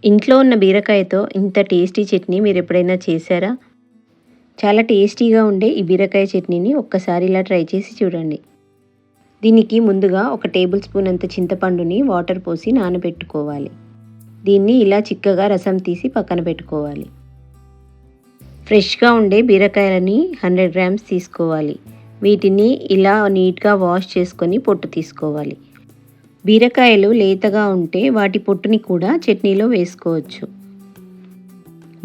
ఇంట్లో ఉన్న బీరకాయతో ఇంత టేస్టీ చట్నీ మీరు ఎప్పుడైనా చేశారా? చాలా టేస్టీగా ఉండే ఈ బీరకాయ చట్నీని ఒక్కసారి ఇలా ట్రై చేసి చూడండి. దీనికి ముందుగా ఒక టేబుల్ స్పూన్ అంత చింతపండుని వాటర్ పోసి నానబెట్టుకోవాలి. దీన్ని ఇలా చిక్కగా రసం తీసి పక్కన పెట్టుకోవాలి. ఫ్రెష్గా ఉండే బీరకాయలని 100 గ్రామ్స్ తీసుకోవాలి. వీటిని ఇలా నీట్గా వాష్ చేసుకొని పొట్టు తీసుకోవాలి. బీరకాయలు లేతగా ఉంటే వాటి పొట్టుని కూడా చట్నీలో వేసుకోవచ్చు.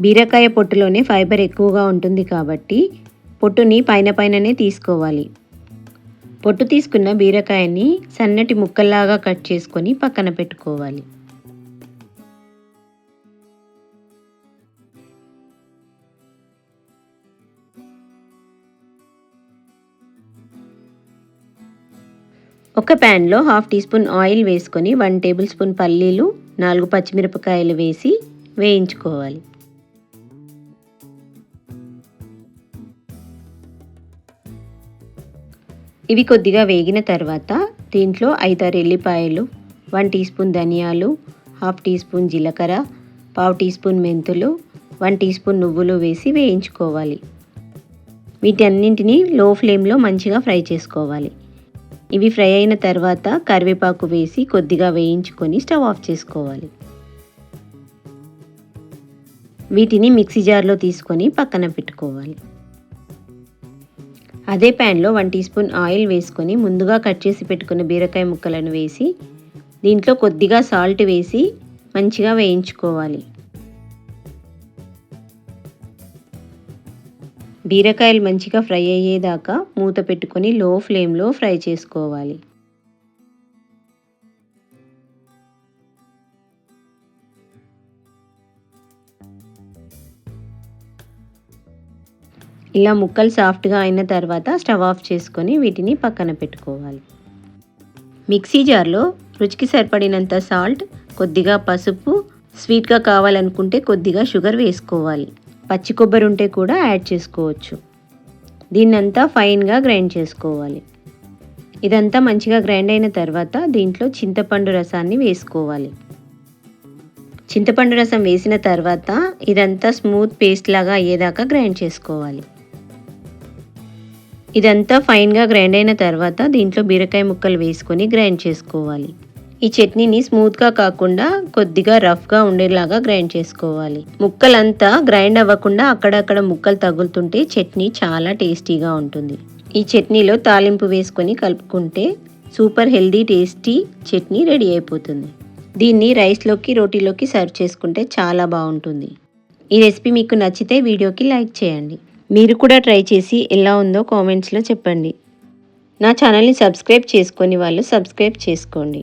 బీరకాయ పొట్టులోనే ఫైబర్ ఎక్కువగా ఉంటుంది కాబట్టి పొట్టుని పైననే తీసుకోవాలి. పొట్టు తీసుకున్న బీరకాయని సన్నటి ముక్కల్లాగా కట్ చేసుకొని పక్కన పెట్టుకోవాలి. ఒక ప్యాన్లో 1/2 టీ స్పూన్ ఆయిల్ వేసుకొని 1 టేబుల్ స్పూన్ పల్లీలు, 4 పచ్చిమిరపకాయలు వేసి వేయించుకోవాలి. ఇవి కొద్దిగా వేగిన తర్వాత దీంట్లో 5-6 ఎల్లిపాయలు, 1 టీ స్పూన్ ధనియాలు, 1/2 టీ స్పూన్ జీలకర్ర, 1/2 టీ స్పూన్ మెంతులు, 1 టీ స్పూన్ నువ్వులు వేసి వేయించుకోవాలి. వీటన్నింటినీ లో ఫ్లేమ్లో మంచిగా ఫ్రై చేసుకోవాలి. ఇవి ఫ్రై అయిన తర్వాత కరివేపాకు వేసి కొద్దిగా వేయించుకొని స్టవ్ ఆఫ్ చేసుకోవాలి. వీటిని మిక్సీ జార్లో తీసుకొని పక్కన పెట్టుకోవాలి. అదే ప్యాన్లో 1 టీ స్పూన్ ఆయిల్ వేసుకొని ముందుగా కట్ చేసి పెట్టుకున్న బీరకాయ ముక్కలను వేసి దీంట్లో కొద్దిగా సాల్ట్ వేసి మంచిగా వేయించుకోవాలి. బీరకాయలు మంచిగా ఫ్రై అయ్యేదాకా మూత పెట్టుకొని లో ఫ్లేమ్లో ఫ్రై చేసుకోవాలి. ఇలా ముక్కలు సాఫ్ట్గా అయిన తర్వాత స్టవ్ ఆఫ్ చేసుకొని వీటిని పక్కన పెట్టుకోవాలి. మిక్సీ జార్లో రుచికి సరిపడినంత సాల్ట్, కొద్దిగా పసుపు, స్వీట్గా కావాలనుకుంటే కొద్దిగా షుగర్ వేసుకోవాలి. పచ్చి కొబ్బరి ఉంటే కూడా యాడ్ చేసుకోవచ్చు. దీన్నంతా ఫైన్గా గ్రైండ్ చేసుకోవాలి. ఇదంతా మంచిగా గ్రైండ్ అయిన తర్వాత దీంట్లో చింతపండు రసాన్ని వేసుకోవాలి. చింతపండు రసం వేసిన తర్వాత ఇదంతా స్మూత్ పేస్ట్ లాగా అయ్యేదాకా గ్రైండ్ చేసుకోవాలి. ఇదంతా ఫైన్గా గ్రైండ్ అయిన తర్వాత దీంట్లో బీరకాయ ముక్కలు వేసుకొని గ్రైండ్ చేసుకోవాలి. ఈ చట్నీని స్మూత్గా కాకుండా కొద్దిగా రఫ్గా ఉండేలాగా గ్రైండ్ చేసుకోవాలి. ముక్కలంతా గ్రైండ్ అవ్వకుండా అక్కడక్కడ ముక్కలు తగులుతుంటే చట్నీ చాలా టేస్టీగా ఉంటుంది. ఈ చట్నీలో తాలింపు వేసుకొని కలుపుకుంటే super healthy tasty chutney ready అయిపోతుంది. దీన్ని రైస్లోకి, రోటీలోకి సర్వ్ చేసుకుంటే చాలా బాగుంటుంది. ఈ రెసిపీ మీకు నచ్చితే వీడియోకి లైక్ చేయండి. మీరు కూడా ట్రై చేసి ఎలా ఉందో కామెంట్స్లో చెప్పండి. నా ఛానల్ని సబ్స్క్రైబ్ చేసుకొని వాళ్ళు సబ్స్క్రైబ్ చేసుకోండి.